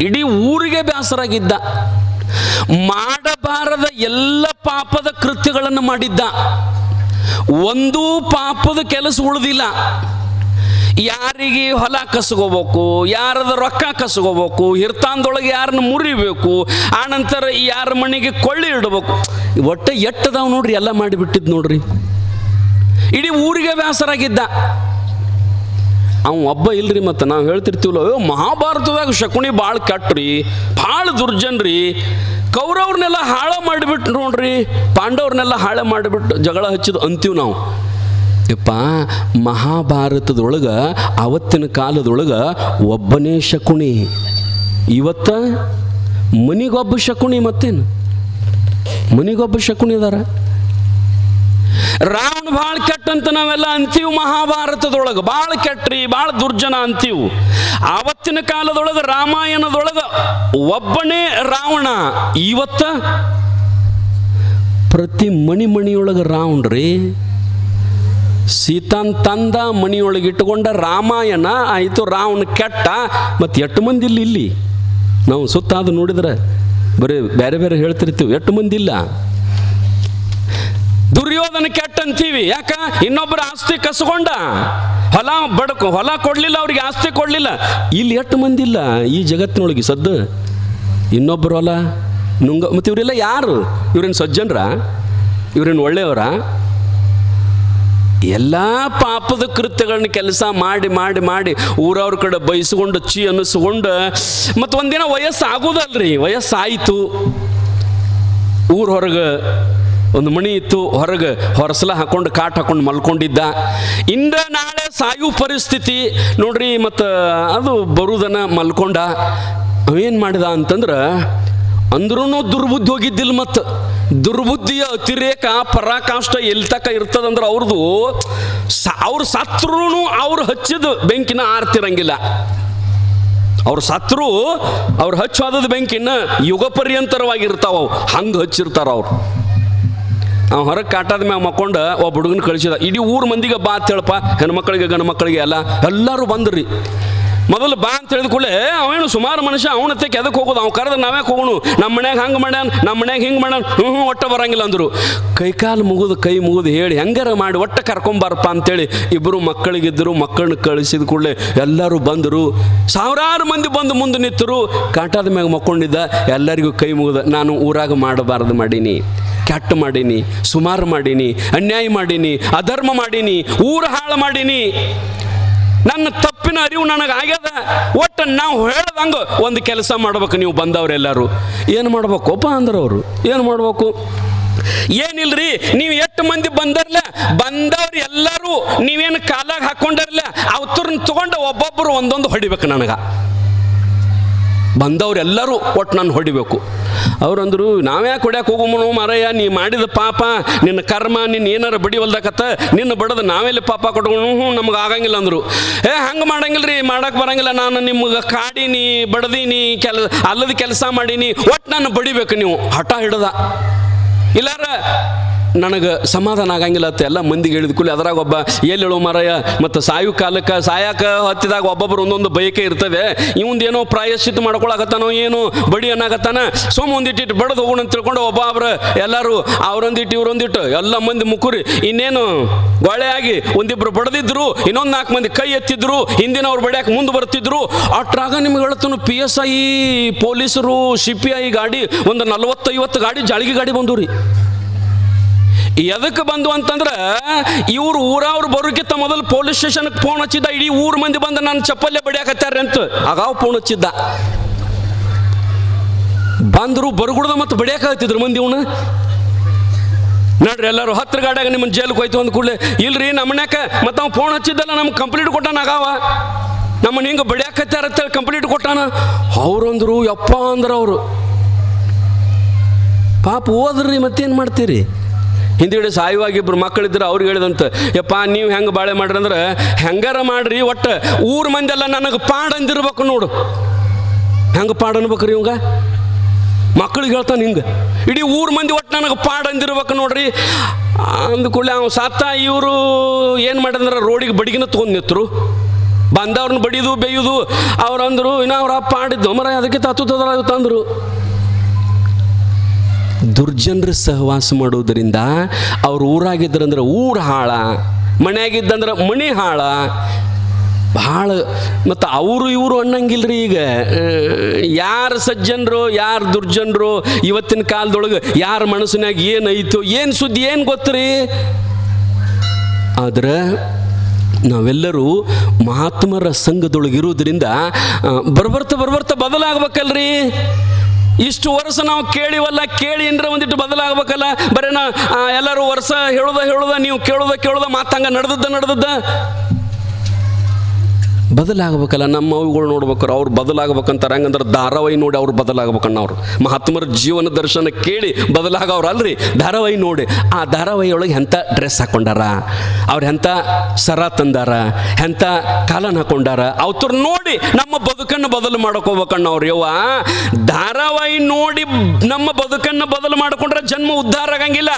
ಇಡೀ ಊರಿಗೆ ಬೇಸರಾಗಿದ್ದ. ಮಾಡಬಾರದ ಎಲ್ಲ ಪಾಪದ ಕೃತ್ಯಗಳನ್ನು ಮಾಡಿದ್ದ. ಒಂದೂ ಪಾಪದ ಕೆಲಸ ಉಳಿದಿಲ್ಲ. ಯಾರಿಗೆ ಹೊಲ ಕಸ್ಕೋಬೇಕು, ಯಾರದ ರೊಕ್ಕ ಕಸ್ಕೋಬೇಕು, ಹಿರ್ತಾಂದೊಳಗೆ ಯಾರನ್ನ ಮುರಿಬೇಕು, ಆನಂತರ ಯಾರ ಮನೆಗೆ ಕೊಳ್ಳಿ ಇಡಬೇಕು, ಒಟ್ಟೆ ಎಟ್ಟದಾವ್ ನೋಡ್ರಿ, ಎಲ್ಲ ಮಾಡಿಬಿಟ್ಟಿದ್ ನೋಡ್ರಿ. ಇಡೀ ಊರಿಗೆ ಬೇಸರಾಗಿದ್ದ. ಅವ ಒಬ್ಬ ಇಲ್ರಿ. ಮತ್ತು ನಾವು ಹೇಳ್ತಿರ್ತೀವಲ್ಲ, ಮಹಾಭಾರತದಾಗ ಶಕುನಿ ಭಾಳ ಕೆಟ್ಟ್ರಿ, ಭಾಳ ದುರ್ಜನ್ರಿ, ಕೌರವ್ರನ್ನೆಲ್ಲ ಹಾಳ ಮಾಡಿಬಿಟ್ಟು ನೋಡ್ರಿ, ಪಾಂಡವ್ರನ್ನೆಲ್ಲ ಹಾಳ ಮಾಡಿಬಿಟ್ಟು ಜಗಳ ಹಚ್ಚಿದ್ ಅಂತೀವಿ ನಾವು. ಯಪ್ಪ, ಮಹಾಭಾರತದೊಳಗೆ ಅವತ್ತಿನ ಕಾಲದೊಳಗೆ ಒಬ್ಬನೇ ಶಕುನಿ, ಇವತ್ತ ಮನಿಗೊಬ್ಬ ಶಕುನಿ. ಮತ್ತೇನು ಮನಿಗೊಬ್ಬ ಶಕುನಿ ಅದಾರ. ರಾವಣ ಭಾಳ ಕೆಟ್ಟಂತ ನಾವೆಲ್ಲ ಅಂತೀವಿ. ಮಹಾಭಾರತದೊಳಗೆ ಭಾಳ ಕೆಟ್ಟ್ರಿ, ಭಾಳ ದುರ್ಜನ ಅಂತೀವಿ. ಆವತ್ತಿನ ಕಾಲದೊಳಗೆ ರಾಮಾಯಣದೊಳಗೆ ಒಬ್ಬನೇ ರಾವಣ. ಇವತ್ತ ಪ್ರತಿ ಮಣಿಯೊಳಗೆ ರಾವಣ್ರಿ. ಸೀತಾನ್ ತಂದ ಮಣಿಯೊಳಗೆ ಇಟ್ಟುಕೊಂಡ ರಾಮಾಯಣ ಆಯಿತು. ರಾವಣ ಕೆಟ್ಟ. ಮತ್ತು ಎಷ್ಟು ಮಂದಿ ಇಲ್ಲಿ ನಾವು ಸುತ್ತಾದ ನೋಡಿದ್ರೆ ಬರೀ ಬೇರೆ ಬೇರೆ ಹೇಳ್ತಿರ್ತೀವಿ, ಎಷ್ಟು ಮಂದಿ ಇಲ್ಲ. ದುರ್ಯೋಧನ ಕೆಟ್ಟ ಅಂತೀವಿ. ಯಾಕ? ಇನ್ನೊಬ್ಬರ ಆಸ್ತಿ ಕಸ್ಕೊಂಡ, ಹೊಲ ಕೊಡ್ಲಿಲ್ಲ, ಅವ್ರಿಗೆ ಆಸ್ತಿ ಕೊಡ್ಲಿಲ್ಲ. ಇಲ್ಲಿ ಎಷ್ಟು ಮಂದಿ ಇಲ್ಲ ಈ ಜಗತ್ತಿನೊಳಗೆ ಸದ್ದು. ಇನ್ನೊಬ್ಬರು ಹೊಲ ಮತ್ತು ಇವರೆಲ್ಲ ಯಾರು? ಇವ್ರೇನು ಸಜ್ಜನ್ರ? ಇವ್ರೇನು ಒಳ್ಳೆಯವರ? ಎಲ್ಲ ಪಾಪದ ಕೃತ್ಯಗಳನ್ನ ಕೆಲಸ ಮಾಡಿ ಮಾಡಿ ಮಾಡಿ ಊರವ್ರ ಕಡೆ ಬಯಸ್ಕೊಂಡು ಅನ್ನಿಸ್ಕೊಂಡು, ಮತ್ತು ಒಂದಿನ ವಯಸ್ಸಾಗೋದಲ್ರಿ, ವಯಸ್ಸಾಯಿತು. ಊರ ಹೊರಗೆ ಒಂದು ಮಣಿ ಇತ್ತು, ಹೊರಗೆ ಹೊರಸಲ ಹಾಕೊಂಡು ಕಾಟ್ ಹಾಕೊಂಡು ಮಲ್ಕೊಂಡಿದ್ದ. ಇಂದ ನಾಳೆ ಸಾಯು ಪರಿಸ್ಥಿತಿ ನೋಡ್ರಿ. ಮತ್ತು ಅದು ಬರುದನ ಮಲ್ಕೊಂಡ. ಅವೇನು ಮಾಡಿದ ಅಂತಂದ್ರೆ, ಅಂದ್ರೂ ದುರ್ಬುದ್ಧಿ ಹೋಗಿದ್ದಿಲ್ಲ. ಮತ್ತು ದುರ್ಬುದ್ಧಿಯ ಅತಿರೇಕ ಪರಾಕಾಷ್ಠ ಎಲ್ಲಿ ತಕ ಇರ್ತದಂದ್ರೆ ಅವ್ರದ್ದು ಅವ್ರು ಸತ್ರೂ ಅವ್ರು ಹಚ್ಚಿದ ಬೆಂಕಿನ ಆರ್ತಿರಂಗಿಲ್ಲ. ಅವ್ರು ಸತ್ರು ಅವ್ರು ಹಚ್ಚೋದದ ಬೆಂಕಿನ ಯುಗ ಪರ್ಯಂತರವಾಗಿರ್ತಾವ. ಹಂಗೆ ಹಚ್ಚಿರ್ತಾರ ಅವ್ರು. ಅವ ಹೊರಗೆ ಕಾಟಾದ ಮ್ಯಾಗ ಮಕ್ಕೊಂಡು ಒಬ್ಬ ಹುಡುಗನ ಕಳಿಸಿದ. ಇಡೀ ಊರು ಮಂದಿಗೆ ಬಾ ಅಂತ ಹೇಳಪ್ಪ, ಹೆಣ್ಮಕ್ಳಿಗೆ ಗಂಡು ಮಕ್ಕಳಿಗೆ ಎಲ್ಲರೂ ಬಂದ್ರಿ. ಮೊದಲು ಬಾ ಅಂತ ಹೇಳಿದ ಕೂಡಲೇ ಅವೇನು ಸುಮಾರು ಮನುಷ್ಯ ಅವನತ್ತೆ ಕೆದಕ್ಕೆ ಹೋಗೋದು. ಅವ್ನು ಕರೆದ್ರೆ ನಾವೇ ಹೋಗೋಣ, ನಮ್ಮ ಮನ್ಯಾಗ ಹಂಗೆ ಮಾಡ್ಯಾನ, ನಮ್ಮ ಮನ್ಯಾಗ ಹಿಂಗೆ ಮಾಡ್ಯಾನ, ಒಟ್ಟ ಬರಂಗಿಲ್ಲ ಅಂದರು. ಕೈ ಮುಗಿದು ಹೇಳಿ ಹೆಂಗಾರ ಮಾಡಿ ಒಟ್ಟ ಕರ್ಕೊಂಬಾರಪ್ಪ ಅಂತೇಳಿ ಇಬ್ಬರು ಮಕ್ಕಳಿಗಿದ್ದರು. ಮಕ್ಕಳನ್ನ ಕಳಿಸಿದ ಕೂಡಲೇ ಎಲ್ಲರೂ ಬಂದರು. ಸಾವಿರಾರು ಮಂದಿ ಬಂದು ಮುಂದೆ ನಿಂತರು. ಕಾಟಾದ ಮ್ಯಾಗ ಮಕ್ಕೊಂಡಿದ್ದ. ಎಲ್ಲರಿಗೂ ಕೈ ಮುಗಿದ, ನಾನು ಊರಾಗ ಮಾಡಬಾರ್ದು ಮಾಡೀನಿ, ಕೆಟ್ಟ ಮಾಡೀನಿ, ಸುಮಾರು ಮಾಡೀನಿ, ಅನ್ಯಾಯ ಮಾಡೀನಿ, ಅಧರ್ಮ ಮಾಡೀನಿ, ಊರು ಹಾಳು ಮಾಡೀನಿ, ನನ್ನ ತಪ್ಪಿನ ಅರಿವು ನನಗೆ ಆಗ್ಯದ. ಒಟ್ಟು ನಾವು ಹೇಳ್ದಂಗೆ ಒಂದು ಕೆಲಸ ಮಾಡ್ಬೇಕು. ನೀವು ಬಂದವರೆಲ್ಲರೂ ಏನು ಮಾಡ್ಬೇಕಪ್ಪ ಅಂದ್ರೆ ಅವರು ಏನು ಮಾಡ್ಬೇಕು? ಏನಿಲ್ರಿ, ನೀವು ಎಷ್ಟು ಮಂದಿ ಬಂದವ್ರು ಎಲ್ಲರೂ ನೀವೇನು ಕಾಲಾಗ ಹಾಕ್ಕೊಂಡಿರಲ್ಲ, ಅವ್ರನ್ನ ತಗೊಂಡು ಒಬ್ಬೊಬ್ಬರು ಒಂದೊಂದು ಹೊಡಿಬೇಕು. ನನಗೆ ಬಂದವ್ರೆಲ್ಲರೂ ಒಟ್ಟು ನಾನು ಹೊಡಿಬೇಕು. ಅವ್ರಂದ್ರು, ನಾವ್ಯಾಕೆ ಹೊಡ್ಯಾಕೆ ಹೋಗೋಮನು ಮಾರಯ್ಯ, ನೀ ಮಾಡಿದ ಪಾಪ, ನಿನ್ನ ಕರ್ಮ, ನಿನ್ನ ಏನಾರ ಬಡಿವಲ್ದಾಕತ್ತ, ನಿನ್ನ ಬಡದು ನಾವೆಲ್ಲಿ ಪಾಪ ಕೊಟ್ಕೊಂಡು ನಮ್ಗೆ ಆಗಂಗಿಲ್ಲ ಅಂದರು. ಹಂಗೆ ಮಾಡಂಗಿಲ್ಲ ರೀ, ಮಾಡಕ್ಕೆ ಬರಂಗಿಲ್ಲ, ನಾನು ನಿಮ್ಗೆ ಕಾಡೀನಿ, ಬಡ್ದೀನಿ, ಅಲ್ಲದ ಕೆಲಸ ಮಾಡೀನಿ, ಒಟ್ಟು ನಾನು ಬಡಿಬೇಕು. ನೀವು ಹಠ ಹಿಡ್ದ. ಇಲ್ಲಾರ ನನಗೆ ಸಮಾಧಾನ ಆಗಂಗಿಲ್ಲ ಅಂತ ಎಲ್ಲ ಮಂದಿಗೆ ಹೇಳಿದ ಕೂಲಿ ಅದ್ರಾಗ ಒಬ್ಬ ಹೇಳೋ ಮಾರಾಯ. ಮತ್ತು ಸಾಯಕ ಹತ್ತಿದಾಗ ಒಬ್ಬೊಬ್ಬರು ಒಂದೊಂದು ಬಯಕೆ ಇರ್ತದೆ. ಇವಂದೇನೋ ಪ್ರಾಯಶ್ಚಿತ್ತ ಮಾಡ್ಕೊಳಕತ್ತಾನೋ ಏನು ಬಡಿ ಅನ್ನಾಗತ್ತಾನ, ಒಂದಿಟ್ಟು ಬಡದು ಹೋಗೋಣ ಅಂತ ತಿಳ್ಕೊಂಡು ಒಬ್ಬೊಬ್ರು ಎಲ್ಲರೂ ಅವ್ರೊಂದಿಟ್ಟು ಇವ್ರೊಂದಿಟ್ಟು ಎಲ್ಲ ಮಂದಿ ಮುಕ್ಕುರಿ ಇನ್ನೇನು ಗೊಳೆ ಆಗಿ ಒಂದಿಬ್ರು ಬಡದಿದ್ರು, ಇನ್ನೊಂದು 4 ಮಂದಿ ಕೈ ಎತ್ತಿದ್ರು, ಹಿಂದಿನವ್ರು ಬಡಿಯಾಕೆ ಮುಂದೆ ಬರ್ತಿದ್ರು. ಅಟ್ರಾಗ ನಿಮ್ಗೆ ಹೇಳ್ತಾನು PSI, ಪೊಲೀಸರು, CPI ಗಾಡಿ ಒಂದು 40-50 ಗಾಡಿ, ಜಾಳಿಗೆ ಗಾಡಿ ಬಂದು ರೀ. ಎದಕ್ಕೆ ಬಂದು ಅಂತಂದ್ರೆ, ಇವ್ರು ಊರವ್ರು ಬರೋಕ್ಕಿಂತ ಮೊದಲು ಪೊಲೀಸ್ ಸ್ಟೇಷನ್ಗೆ ಫೋನ್ ಹಚ್ಚಿದ್ದ. ಇಡೀ ಊರು ಮಂದಿ ಬಂದು ನನ್ನ ಚಪ್ಪಲ್ಲೇ ಬಡಿಯಾಕತ್ತಾರೆ ಅಂತ ಆಗಾವ್ ಫೋನ್ ಹಚ್ಚಿದ್ದ. ಬಂದರು ಬರಗುಡ್ದ ಮತ್ತು ಬಡಿಯಾಕತ್ತಿದ್ರು ಮಂದಿ. ಇವನು ನೋಡ್ರಿ, ಎಲ್ಲರೂ 10 ಗಾಡಿಯಾಗ ನಿಮ್ಮನ್ನು ಜೈಲಿಗೆ ಹೋಯ್ತು ಅಂದ ಕೂಡಲೇ, ಇಲ್ರಿ ನಮ್ಮನ್ಯಾಕ ಮತ್ತು ಅವ್ನು ಫೋನ್ ಹಚ್ಚಿದ್ದಲ್ಲ, ನಮ್ಗೆ ಕಂಪ್ಲೀಟ್ ಕೊಟ್ಟಾನ. ಆಗಾವ ನಮ್ಮನ್ನು ಹಿಂಗೆ ಬಡಿಯಾಕತ್ತಾರ ಅಂತೇಳಿ ಕಂಪ್ಲೀಟ್ ಕೊಟ್ಟಾನ. ಅವ್ರಂದ್ರು ಯಪ್ಪ ಅಂದ್ರೆ ಅವರು ಪಾಪ ಹೋದ್ರಿ, ಮತ್ತೇನು ಮಾಡ್ತೀರಿ? ಹಿಂದಿಗಡೆ ಸಾಯುವಾಗಿ ಇಬ್ಬರು ಮಕ್ಕಳಿದ್ರು. ಅವ್ರಿಗೆ ಹೇಳಿದಂತ, ಯಪ್ಪ ನೀವು ಹೆಂಗೆ ಬಾಳೆ ಮಾಡ್ರಿ ಅಂದ್ರೆ, ಹೆಂಗಾರ ಮಾಡ್ರಿ, ಒಟ್ಟು ಊರು ಮಂದೆಲ್ಲ ನನಗೆ ಪಾಡ್ ಅಂದಿರ್ಬೇಕು. ನೋಡು ಹೆಂಗೆ ಪಾಡ್ ಅನ್ಬೇಕ್ರಿ ಇವಂಗ. ಮಕ್ಕಳಿಗೆ ಹೇಳ್ತಾನೆ ಹಿಂಗೆ, ಇಡೀ ಊರು ಮಂದಿ ಒಟ್ಟು ನನಗೆ ಪಾಡ್ ಅಂದಿರ್ಬೇಕು ನೋಡ್ರಿ. ಅಂದ್ಕೊಳ್ಳಿ ಅವ್ನು ಸತ್ತ. ಇವರು ಏನು ಮಾಡಿದ್ರೆ ರೋಡಿಗೆ ಬಡಿಗಿನ ತೊಗೊಂಡು ನಿಂತರು. ಬಂದವ್ರನ್ನ ಬಡಿದು ಬೇಯುದು. ಅವ್ರಂದ್ರು ಇನ್ನು ಅವ್ರ ಅಪ್ಪ ಆಡಿದ್ದು ಮರ ಅದಕ್ಕೆ ತಂದರು. ದುರ್ಜನರ ಸಹವಾಸ ಮಾಡೋದರಿಂದ ಅವ್ರು ಊರಾಗಿದ್ರಂದ್ರೆ ಊರು ಹಾಳ, ಮನೆಯಾಗಿದ್ದಂದ್ರೆ ಮನೆ ಹಾಳ ಭಾಳ. ಮತ್ತು ಅವರು ಇವರು ಅನ್ನಂಗಿಲ್ರಿ. ಈಗ ಯಾರು ಸಜ್ಜನರು ಯಾರು ದುರ್ಜನರು ಇವತ್ತಿನ ಕಾಲದೊಳಗೆ ಯಾರ ಮನಸ್ಸಿನಾಗ ಏನೈತೋ ಏನು ಸುದ್ದಿ ಏನು ಗೊತ್ತ್ರಿ. ಆದ್ರೆ ನಾವೆಲ್ಲರೂ ಮಹಾತ್ಮರ ಸಂಘದೊಳಗಿರೋದ್ರಿಂದ ಬರ್ಬರ್ತಾ ಬದಲಾಗಬೇಕಲ್ರಿ. ಇಷ್ಟು ವರ್ಷ ನಾವು ಕೇಳಿವಲ್ಲ, ಕೇಳಿ ಏನರ ಒಂದಿಟ್ಟು ಬದಲಾಗಬೇಕಲ್ಲ. ಬರೀ ಎಲ್ಲರೂ ವರ್ಷ ಹೇಳುದ ನೀವು ಕೇಳುದ ಮಾತಂಗ ನಡೆದದ್ದ ಬದಲಾಗಬೇಕಲ್ಲ. ನಮ್ಮ ಅವುಗಳು ನೋಡ್ಬೇಕಾರೆ ಅವ್ರು ಬದಲಾಗಬೇಕಂತಾರೆ. ಹಂಗಂದ್ರೆ ಧಾರಾವಾಹಿ ನೋಡಿ ಅವ್ರು ಬದಲಾಗಬೇಕನ್ನ. ಅವ್ರು ಮಹಾತ್ಮರ ಜೀವನ ದರ್ಶನ ಕೇಳಿ ಬದಲಾಗವ್ರು ಅಲ್ರಿ, ಧಾರಾವಾಹಿ ನೋಡಿ. ಆ ಧಾರಾವಾಹಿ ಒಳಗೆ ಎಂಥ ಡ್ರೆಸ್ ಹಾಕೊಂಡಾರ, ಅವ್ರು ಎಂಥ ಸರ ತಂದಾರ, ಎಂಥ ಕಾಲನ್ ಹಾಕೊಂಡಾರ, ಅವ್ರ ನೋಡಿ ನಮ್ಮ ಬದುಕನ್ನು ಬದಲು ಮಾಡ್ಕೋಬೇಕಣ್ಣ ಅವ್ರು. ಯವ್ವ, ಧಾರಾವಾಹಿ ನೋಡಿ ನಮ್ಮ ಬದುಕನ್ನು ಬದಲು ಮಾಡಿಕೊಂಡ್ರೆ ಜನ್ಮ ಉದ್ಧಾರ ಆಗಂಗಿಲ್ಲ.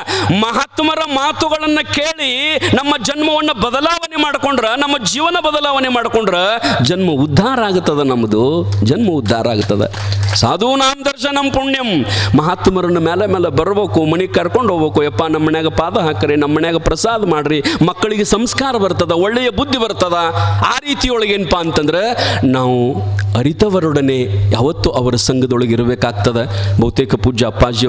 ಮಹಾತ್ಮರ ಮಾತುಗಳನ್ನು ಕೇಳಿ ನಮ್ಮ ಜನ್ಮವನ್ನು ಬದಲಾವಣೆ ಮಾಡಿಕೊಂಡ್ರೆ, ನಮ್ಮ ಜೀವನ ಬದಲಾವಣೆ ಮಾಡಿಕೊಂಡ್ರೆ ಜನ್ಮ ಉದ್ಧಾರ ಆಗುತ್ತದೆ. ನಮ್ಮದು ಜನ್ಮ ಉದ್ಧಾರ ಆಗುತ್ತದೆ. ಸಾಧೂನಾಂ ದರ್ಶನಂ ಪುಣ್ಯಂ. ಮಹಾತ್ಮರನ್ನ ಮೇಲೆ ಬರಬೇಕು, ಮನೆಗೆ ಕರ್ಕೊಂಡು ಹೋಗ್ಬೇಕು. ಯಪ್ಪ ನಮ್ಮ ಮನ್ಯಾಗ ಪಾದ ಹಾಕ್ರಿ, ನಮ್ಮ ಮನ್ಯಾಗ ಪ್ರಸಾದ ಮಾಡ್ರಿ, ಮಕ್ಕಳಿಗೆ ಸಂಸ್ಕಾರ ಬರ್ತದ, ಒಳ್ಳೆಯ ಬುದ್ಧಿ ಬರ್ತದ. ಆ ರೀತಿಯೊಳಗೆ ಏನಪ್ಪ ಅಂತಂದ್ರೆ ನಾವು ಅರಿತವರೊಡನೆ ಯಾವತ್ತೂ ಅವರ ಸಂಘದೊಳಗೆ ಇರಬೇಕಾಗ್ತದೆ. ಬಹುತೇಕ ಪೂಜ್ಯ ಅಪ್ಪಾಜಿಯವರು